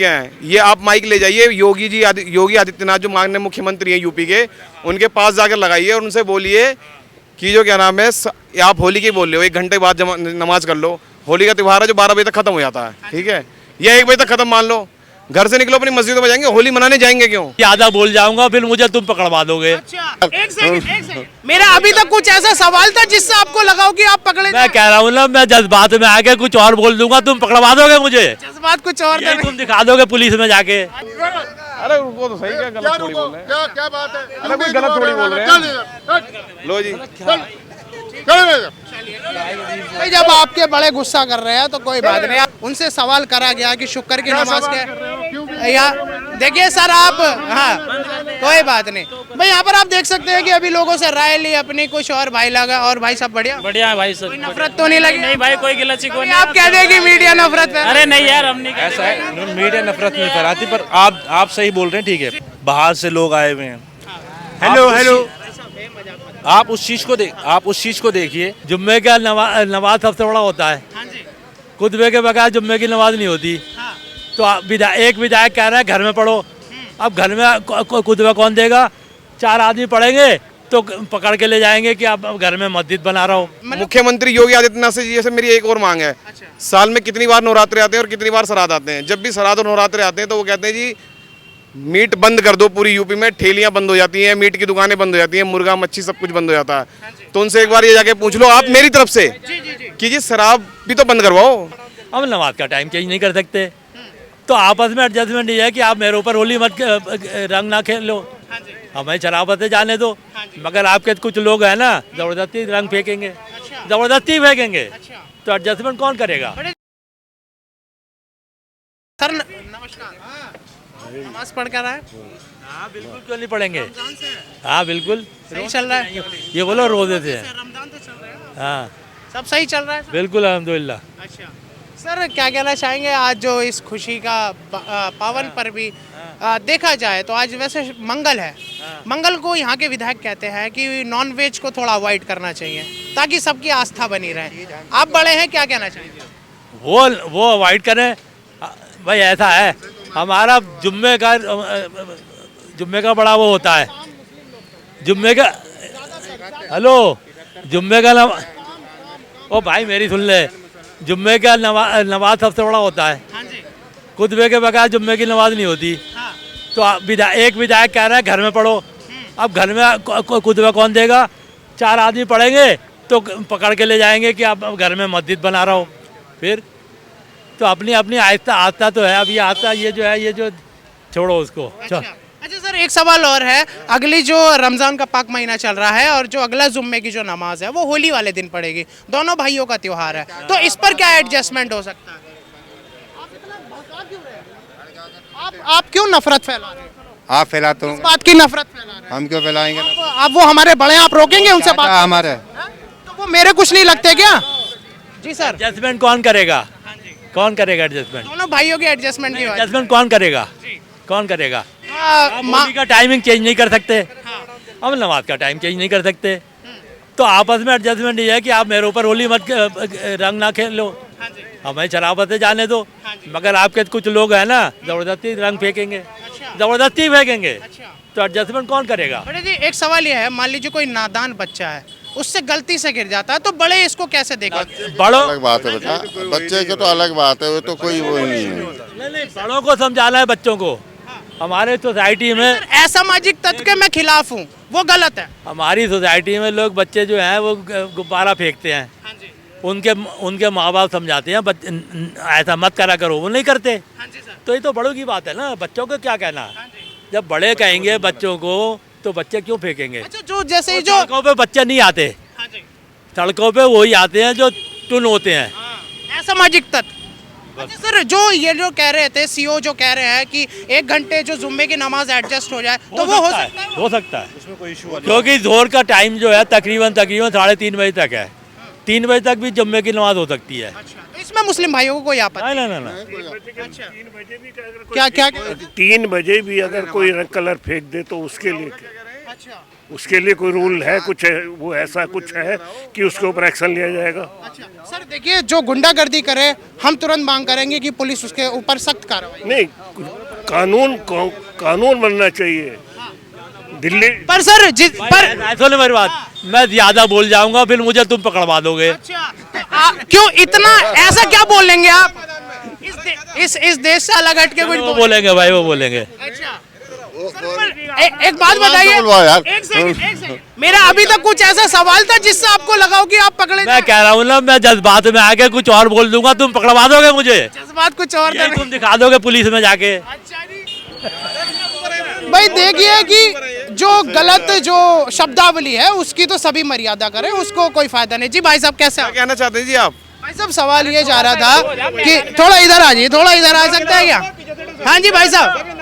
क्या है ये, आप माइक ले जाइए योगी आदित्यनाथ जो माननीय मुख्यमंत्री हैं यूपी के, उनके पास जाकर लगाइए और उनसे बोलिए कि जो क्या नाम है, आप होली की बोल रहे हो, 1 घंटे बाद नमाज कर लो। होली का त्यौहार है जो 12 बजे तक खत्म हो जाता है, ठीक है, या 1 बजे तक खत्म मान लो। घर से निकलो अपनी मस्जिदों में जाएंगे, होली मनाने जाएंगे क्यों? ज्यादा बोल जाऊंगा फिर मुझे तुम पकड़वा दोगे। अच्छा, एक सेकंड। मेरा अभी तक कुछ ऐसा सवाल था जिससे आपको लगा हो कि आप पकड़े। मैं कह रहा हूँ ना, मैं जज्बात में आके कुछ और बोल दूंगा, तुम पकड़वा दोगे मुझे। जज्बात कुछ और ये तुम दिखा दोगे पुलिस में जाके। अरे वो तो सही, क्या गलत थोड़ी बोल रहे हैं, क्या बात है, अरे कोई गलत थोड़ी बोल रहे हैं। लो जी, भाई जब आपके बड़े गुस्सा कर रहे हैं तो कोई बात नहीं, उनसे सवाल करा गया कि शुक्र की नमाज के या देखिए सर आप, हाँ कोई बात नहीं भाई, यहाँ पर आप देख सकते हैं कि अभी लोगों से राय ली अपनी, कुछ और भाई लगा। और भाई सब बढ़िया बढ़िया भाई सब, कोई नफरत तो नहीं लगी? नहीं भाई कोई गिला शिकवा नहीं। आप कह दें कि मीडिया नफरत है? अरे नहीं यार, हम नहीं ऐसा है, मीडिया नफरत नहीं फैलाती, पर आप सही बोल रहे हैं, ठीक है। बाहर से लोग आए हुए हैं, हेलो, आप उस चीज को देखिए। जुम्मे का नमाज सबसे बड़ा होता है, खुतबे के बगैर जुम्मे की नमाज नहीं होती। तो एक विधायक कह रहा है घर में पढ़ो, अब घर में खुतबा कौन देगा? 4 आदमी पढ़ेंगे तो पकड़ के ले जाएंगे कि आप घर में मस्जिद बना रहा हो। मुख्यमंत्री योगी आदित्यनाथ से जैसे मेरी एक और मांग है, साल में कितनी बार नवरात्रे आते हैं और कितनी बार श्राद्ध आते हैं? जब भी श्राद्ध और नवरात्रे आते हैं तो वो कहते हैं जी मीट बंद कर दो, पूरी यूपी में ठेलियां बंद हो जाती हैं, मीट की दुकानें बंद हो जाती हैं, मुर्गा मच्छी सब कुछ बंद हो जाता है। तो उनसे एक बार ये जाके पूछ लो आप मेरी तरफ से कि जी शराब भी तो बंद करवाओ। हम नमाज का टाइम चेंज नहीं कर सकते, तो आपस में एडजस्टमेंट ये है कि आप मेरे ऊपर होली मत रंग ना खेल लो, हमें शराबतें जाने दो। मगर आपके कुछ लोग हैं ना, जबरदस्ती रंग फेंकेंगे, जबरदस्ती फेंकेंगे, तो एडजस्टमेंट कौन करेगा? सर नमस्कार, नमाज पढ़ कर आए? हाँ बिल्कुल, क्यों नहीं पढ़ेंगे? हाँ बिल्कुल, सही चल रहा है? ये बोलो रोजे से। रमजान तो चल रहा है, हाँ सब सही चल रहा है? बिल्कुल अल्हम्दुलिल्लाह। अच्छा सर, क्या कहना चाहेंगे आज जो इस खुशी का पावन पर्व भी देखा जाए तो आज वैसे मंगल है, मंगल को यहाँ के विधायक कहते हैं कि नॉन वेज को थोड़ा अवॉइड करना चाहिए ताकि सबकी आस्था बनी रहे। आप बड़े हैं, क्या कहना चाहेंगे? वो अवॉइड करें भाई, ऐसा है हमारा जुम्मे का बड़ा वो होता है, जुम्मे का, हेलो, जुम्मे का ओ भाई मेरी सुन ले, जुम्मे का नमाज सबसे बड़ा होता है, खुतबे के बगैर जुम्मे की नमाज नहीं होती। तो एक विधायक कह रहा है घर में पढ़ो, अब घर में खुतबा कौन देगा? 4 आदमी पढ़ेंगे तो पकड़ के ले जाएंगे कि आप घर में मस्जिद बना रहा हो। फिर तो अपनी आस्था तो है, अब ये आस्था ये जो छोड़ो उसको। अच्छा सर, एक सवाल और है, अगली जो रमजान का पाक महीना चल रहा है और जो अगला जुम्मे की जो नमाज है वो होली वाले दिन पड़ेगी, दोनों भाइयों का त्योहार है, तो इस पर क्या एडजस्टमेंट हो सकता है? आप क्यों नफरत फैला रहे हैं? आप फैलाते हो, इस बात की नफरत फैला रहे हैं? हम क्यों फैलाएंगे? आप वो हमारे बड़े हैं, आप रोकेंगे उनसे बात? हमारे तो वो मेरे कुछ नहीं लगते क्या? जी सर, एडजस्टमेंट कौन करेगा? कौन करेगा एडजस्टमेंट? दोनों भाइयों के एडजस्टमेंट की बात। एडजस्टमेंट कौन करेगा? कौन करेगा? होली का टाइमिंग चेंज नहीं कर सकते, हम नमाज का टाइम चेंज नहीं कर सकते, तो आपस में एडजस्टमेंट ये है कि आप मेरे ऊपर होली मत रंग ना खेल लो, हमें शराबतें जाने दो। मगर आपके कुछ लोग हैं ना, जबरदस्ती रंग फेंकेंगे, जबरदस्ती फेंकेंगे, तो एडजस्टमेंट कौन करेगा? बड़े जी एक सवाल ये है, मान लीजिए कोई नादान बच्चा है, उससे गलती से गिर जाता है, तो बड़े इसको कैसे देगा? बड़ों अलग बात है बेटा, बच्चे की तो अलग बात है, वो तो कोई वो नहीं है। नहीं, बड़ों को समझाना है बच्चों को। हमारे सोसाइटी में असामाजिक तत्व के मैं खिलाफ हूँ, वो गलत है। हमारी सोसाइटी में लोग, बच्चे जो हैं वो गुब्बारा फेंकते हैं, उनके माँ बाप समझाते हैं ऐसा मत करा करो, वो नहीं करते। तो ये तो बड़ों की बात है ना, बच्चों को क्या कहना? जब बड़े कहेंगे बच्चों को तो बच्चे क्यों फेंकेंगे? अच्छा, जो जैसे जो सड़कों पे बच्चे नहीं आते, सड़कों पे वही आते हैं जो टुन होते हैं, असामाजिक तत्व। अच्छा सर, जो ये जो कह रहे थे, सीओ जो कह रहे हैं कि 1 घंटे जो जुम्मे की नमाज एडजस्ट हो जाए, तो वो हो सकता है? हो सकता है, उसमें कोई इशू नहीं, क्योंकि जोर का टाइम जो है तकरीबन 3:30 बजे तक है, 3 बजे तक भी जुम्मे की नमाज हो सकती है। अच्छा, तो इसमें मुस्लिम भाइयों को कोई आपत्ति नहीं। क्या 3 बजे भी अगर कोई कलर फेंक दे तो उसके लिए क्या? अच्छा, उसके लिए कोई रूल है, कुछ है, वो ऐसा कुछ है कि उसके ऊपर एक्शन लिया जाएगा? अच्छा सर देखिए, जो गुंडागर्दी करे हम तुरंत मांग करेंगे कि पुलिस उसके ऊपर सख्त कार्रवाई। नहीं, कानून बनना चाहिए दिल्ली। पर सर पर सुनो मेरी बात, मैं ज्यादा बोल जाऊंगा फिर मुझे तुम पकड़वा दोगे। अच्छा क्यों इतना ऐसा क्या बोल लेंगे आप? इस देश से अलग हट के कुछ वो बोलेंगे भाई, वो बोलेंगे। अच्छा एक बात बताइए, यार। एक सेकंड। मेरा अभी तक कुछ ऐसा सवाल था जिससे आपको लगा हो कि आप पकड़े मैं कह रहा हूँ ना, मैं जज्बात में आके कुछ और बोल दूंगा, तुम पकड़वा दोगे मुझे। जज्बात कुछ और ये तुम दिखा दोगे पुलिस में जाके। भाई देखिए कि जो गलत जो शब्दावली है उसकी तो सभी मर्यादा करें, उसको कोई फायदा नहीं। जी भाई साहब कैसे क्या कहना चाहते हैं जी आप? भाई साहब सवाल ये जा रहा था कि थोड़ा इधर आ जाइए, थोड़ा इधर आ सकते हैं क्या? हाँ जी भाई साहब,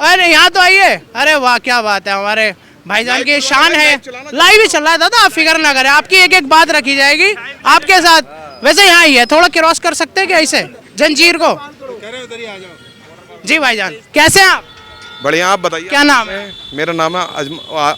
अरे यहाँ तो आइए। अरे वाह क्या बात है, हमारे भाईजान की शान है। लाइव ही चल रहा है दादा, आप फिक्र ना करें, आपकी एक एक बात रखी जाएगी आपके साथ। वैसे यहाँ ही है, थोड़ा क्रॉस कर सकते हैं क्या इसे जंजीर को? जी भाईजान कैसे हैं आप? बढ़िया, आप बताइए। क्या नाम है? मेरा नाम है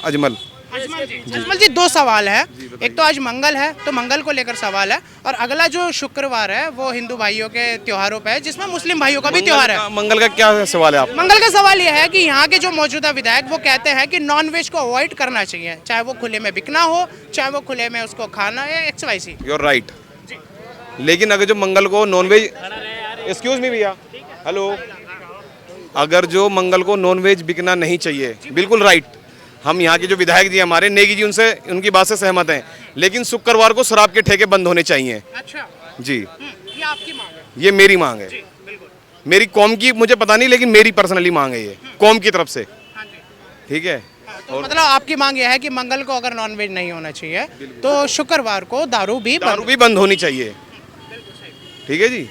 अजमल। अजमल जी दो सवाल है, एक तो आज मंगल है तो मंगल को लेकर सवाल है, और अगला जो शुक्रवार है वो हिंदू भाइयों के त्योहारों पे है, जिसमें मुस्लिम भाइयों का भी त्योहार है। मंगल का क्या सवाल है आप? मंगल का सवाल ये है कि यहाँ के जो मौजूदा विधायक वो कहते हैं कि नॉनवेज को अवॉइड करना चाहिए, चाहे वो खुले में बिकना हो, चाहे वो खुले में उसको खाना या XYZ। You are right. लेकिन अगर जो मंगल को नॉनवेज, एक्सक्यूज मी भैया, हेलो, अगर जो मंगल को नॉनवेज बिकना नहीं चाहिए, बिल्कुल राइट। हम यहाँ के जो विधायक जी हमारे नेगी जी, उनसे उनकी बात से सहमत हैं, लेकिन शुक्रवार को शराब के ठेके बंद होने चाहिए। अच्छा जी, ये आपकी मांग है? ये मेरी मांग है, मेरी कौम की मुझे पता नहीं, लेकिन मेरी पर्सनली मांग है ये कौम की तरफ से। ठीक है, तो मतलब आपकी मांग ये है कि मंगल को अगर नॉनवेज नहीं होना चाहिए तो शुक्रवार को दारू भी बंद होनी चाहिए। ठीक है जी,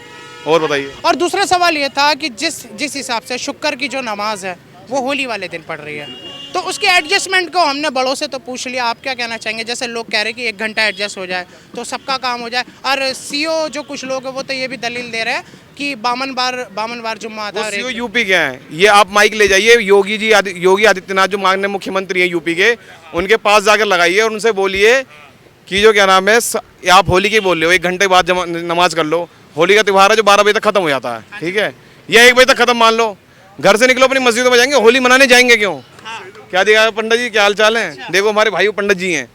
और बताइए। और दूसरा सवाल ये था कि जिस हिसाब से शुक्र की जो नमाज है वो होली वाले दिन पड़ रही है, तो उसके एडजस्टमेंट को हमने बड़ों से तो पूछ लिया, आप क्या कहना चाहेंगे? जैसे लोग कह रहे हैं कि 1 घंटा एडजस्ट हो जाए तो सबका काम हो जाए, और सीओ जो कुछ लोग हैं वो तो ये भी दलील दे रहे हैं कि 52 बार जुम्मा आता है। यूपी के हैं ये, आप माइक ले जाइए, योगी आदित्यनाथ जो माननीय मुख्यमंत्री हैं यूपी के, उनके पास जाकर लगाइए और उनसे बोलिए कि जो क्या नाम है, आप होली की बोल रहे हो, 1 घंटे बाद नमाज कर लो। होली का त्यौहार है जो 12 बजे तक खत्म हो जाता है, ठीक है, या 1 बजे तक खत्म मान लो, घर से निकलो अपनी मस्जिदों में जाएंगे, होली मनाने जाएंगे क्यों? क्या दिखा पंडित जी, क्या हाल चाल है? देखो हमारे भाई पंडित जी हैं,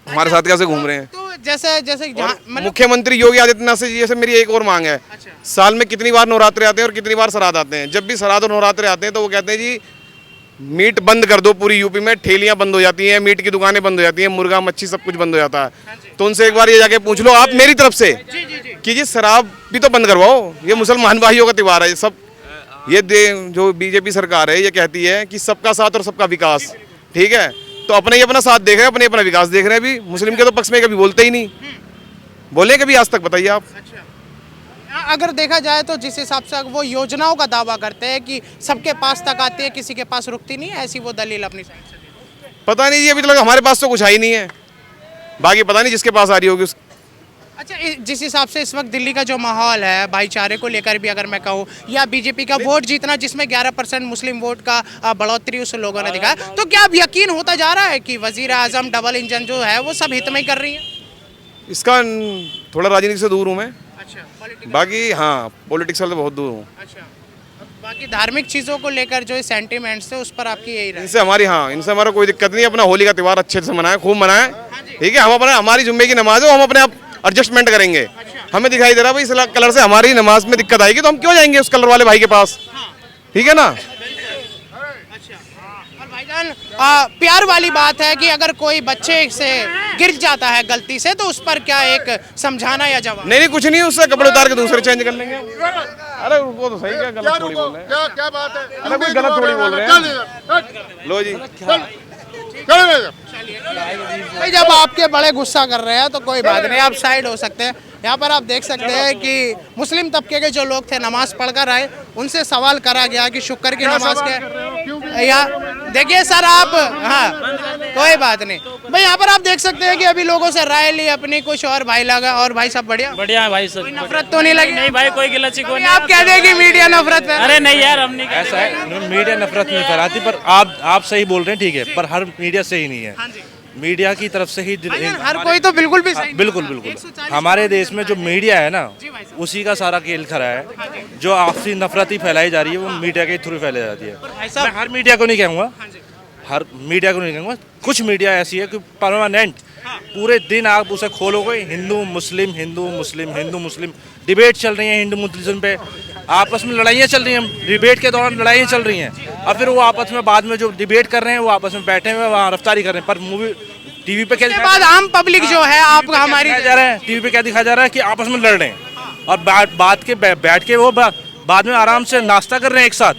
हमारे साथ कैसे घूम रहे हैं। तो जैसे मुख्यमंत्री योगी आदित्यनाथ से जी से मेरी एक और मांग है, साल में कितनी बार नवरात्रे आते हैं और कितनी बार श्राद्ध आते हैं? जब भी श्राद्ध और नवरात्रे आते हैं तो वो कहते हैं जी मीट बंद कर दो, पूरी यूपी में ठेलियां बंद हो जाती हैं, मीट की दुकानें बंद हो जाती हैं, मुर्गा मच्छी सब कुछ बंद हो जाता है। तो उनसे एक बार ये जाके पूछ लो आप मेरी तरफ से कि जी शराब भी तो बंद करवाओ, ये मुसलमान भाइयों का त्योहार है ये सब। ये जो बीजेपी सरकार है ये कहती है कि सबका साथ और सबका विकास, ठीक है, तो अपने ही अपना साथ देख रहे हैं, अपने अपना विकास देख रहे हैं। अभी मुस्लिम के तो पक्ष में कभी बोलते ही नहीं, बोले कभी आज तक? बताइए आप। अगर देखा जाए तो जिस हिसाब से वो योजनाओं का दावा करते हैं कि सबके पास तक आती है, किसी के पास रुकती नहीं है, ऐसी वो दलील अपनी साइड से देते हैं। पता नहीं जी, अभी तक हमारे पास तो कुछ आई नहीं है, बाकी पता नहीं जिसके पास आ रही होगी। अच्छा, जिस हिसाब से इस वक्त दिल्ली का जो माहौल है भाईचारे को लेकर भी अगर मैं कहूँ, या बीजेपी का वोट जीतना जिसमें 11% मुस्लिम वोट का बढ़ोतरी उस लोगों ने दिखाया, तो क्या अब यकीन होता जा रहा है कि वजीर आजम डबल इंजन जो है वो सब हित में कर रही है? इसका थोड़ा राजनीति से दूर हूँ मैं, अच्छा, बाकी हाँ पॉलिटिक्स से तो बहुत दूर हूँ। अच्छा, बाकी धार्मिक चीज़ों को लेकर जो सेंटिमेंट्स है उस पर आपकी यही राय? इनसे हमारी, हाँ इनसे हमारा कोई दिक्कत नहीं, अपना होली का त्यौहार अच्छे से मनाएं, खूब मनाएं, ठीक है। हम अपने, हमारी जुम्मे की नमाज है, हम अपने आप एडजस्टमेंट करेंगे। हमें दिखाई दे रहा है भाई इस कलर से हमारी नमाज में दिक्कत आएगी तो हम क्यों जाएंगे उस कलर वाले भाई के पास, ठीक है ना। और भाईजान प्यार वाली बात है कि अगर कोई बच्चे से गिर जाता है गलती से तो उस पर क्या एक समझाना या जवाब? नहीं कुछ नहीं, उससे कपड़े उतार के दूसरे चेंज कर लेंगे। अरे वो तो सही, क्या गलत थोड़ी बोल रहे हैं, क्या बात है? अरे कोई गलत थोड़ी बोल रहे हैं। लो जी, भाई जब आपके बड़े गुस्सा कर रहे हैं तो कोई बात नहीं, आप साइड हो सकते हैं। यहाँ पर आप देख सकते हैं कि मुस्लिम तबके के जो लोग थे नमाज पढ़कर आए, उनसे सवाल करा गया कि शुक्र की नमाज के, या देखिए सर आप, हाँ कोई बात नहीं, भाई यहाँ पर आप देख सकते हैं कि अभी लोगों से राय ली अपनी, कुछ और भाई लगा, और भाई सब बढ़िया, बढ़िया है भाई सब। नफरत तो नहीं लगी? नहीं भाई, कोई गिला चिको नहीं। आप कह दें कि मीडिया नफरत है? अरे नहीं यार, हम नहीं कहते। ऐसा है, मीडिया नफरत नहीं फैलाती, पर आप सही बोल रहे हैं, ठीक है, पर हर मीडिया सही नहीं है। मीडिया की तरफ से ही हर कोई तो बिल्कुल भी सही नहीं। बिल्कुल बिल्कुल हमारे देश में जो मीडिया है ना, उसी का सारा खेल खरा है। जो आपसी नफरत ही फैलाई जा रही है वो मीडिया के थ्रू फैलाई जाती है। मैं हर मीडिया को नहीं कहूँगा, हर मीडिया को नहीं कहूँगा, कुछ मीडिया ऐसी है कि परमानेंट पूरे दिन आप उसे खोलोगे, हिंदू मुस्लिम हिंदू मुस्लिम हिंदू मुस्लिम डिबेट चल रही है, हिंदू मुस्लिम पे आपस में लड़ाइयाँ चल रही हैं, डिबेट के दौरान लड़ाइयाँ चल रही हैं, और फिर वो आपस में बाद में जो डिबेट कर रहे हैं वो आपस में बैठे हुए वहाँ रफ्तारी कर रहे हैं। पर मूवी टीवी पे क्या उसके बाद आम पब्लिक जो है आप हमारी जा रहा है, टीवी पे क्या दिखाया जा रहा है कि आपस में लड़ रहे हैं, और बैठ के वो बाद में आराम से नाश्ता कर रहे हैं एक साथ,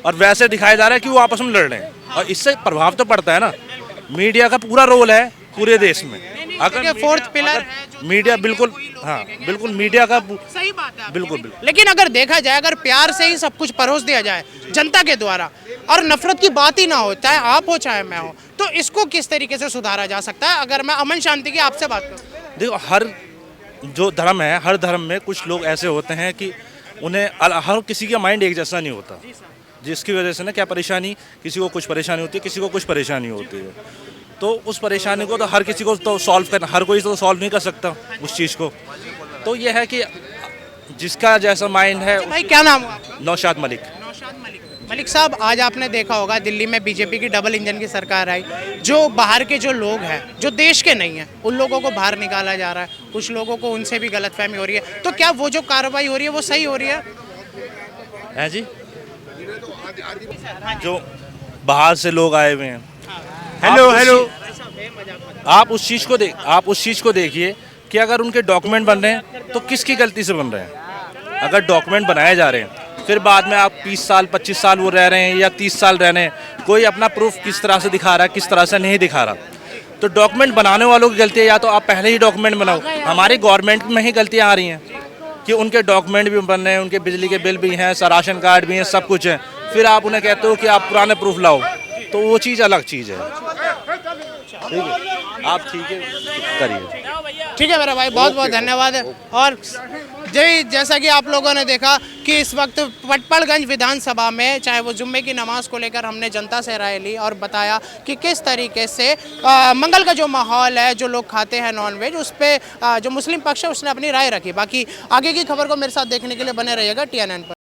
और वैसे दिखाया जा रहा है कि वो आपस में लड़ रहे हैं। और इससे प्रभाव तो पड़ता है ना। मीडिया का पूरा रोल है पूरे देश में। अगर फोर्थ पिलर मीडिया बिल्कुल, हाँ बिल्कुल मीडिया का सही बात है, बिल्कुल। लेकिन अगर देखा जाए, अगर प्यार से ही सब कुछ परोस दिया जाए जनता के द्वारा, और नफरत की बात ही ना हो, चाहे आप हो चाहे मैं हो, तो इसको किस तरीके से सुधारा जा सकता है? अगर मैं अमन शांति की आपसे बात करूं, देखो, हर जो धर्म है, हर धर्म में कुछ लोग ऐसे होते हैं कि उन्हें हर किसी का माइंड एक जैसा नहीं होता, जिसकी वजह से ना क्या परेशानी, किसी को कुछ परेशानी होती है, किसी को कुछ परेशानी होती है। तो उस परेशानी को तो हर किसी को तो सॉल्व करना, हर कोई तो सॉल्व नहीं कर सकता उस चीज़ को। तो ये है कि जिसका जैसा माइंड है। भाई क्या नाम है आपका? नौशाद मलिक। मलिक साहब, आज आपने देखा होगा दिल्ली में बीजेपी की डबल इंजन की सरकार आई, जो बाहर के जो लोग हैं, जो देश के नहीं हैं, उन लोगों को बाहर निकाला जा रहा है, कुछ लोगों को उनसे भी गलतफहमी हो रही है। तो क्या वो जो कार्रवाई हो रही है वो सही हो रही है जी? जो बाहर से लोग आए हुए हैं, हेलो, आप उस चीज़ को देखिए कि अगर उनके डॉक्यूमेंट बन रहे हैं तो किसकी गलती से बन रहे हैं। अगर डॉक्यूमेंट बनाए जा रहे हैं, फिर बाद में आप 20 साल 25 साल वो रह रहे हैं या 30 साल रह रहे हैं, कोई अपना प्रूफ किस तरह से दिखा रहा है, किस तरह से नहीं दिखा रहा, तो डॉक्यूमेंट बनाने वालों की गलती है, या तो आप पहले ही डॉक्यूमेंट बनाओ। हमारी गवर्नमेंट में ही गलतियाँ आ रही हैं कि उनके डॉक्यूमेंट भी बन रहे हैं, उनके बिजली के बिल भी हैं, राशन कार्ड भी हैं, सब कुछ है, फिर आप उन्हें कहते हो कि आप पुराने प्रूफ लाओ, तो वो चीज़ अलग चीज़ है। ठीक है, आप ठीक है करिए। ठीक है मेरा भाई, बहुत बहुत धन्यवाद है। और जैसा कि आप लोगों ने देखा कि इस वक्त पटपड़गंज विधानसभा में, चाहे वो जुम्मे की नमाज को लेकर हमने जनता से राय ली और बताया कि किस तरीके से मंगल का जो माहौल है, जो लोग खाते हैं नॉनवेज, उस पर जो मुस्लिम पक्ष है उसने अपनी राय रखी। बाकी आगे की खबर को मेरे साथ देखने के लिए बने रहिएगा TNN पर।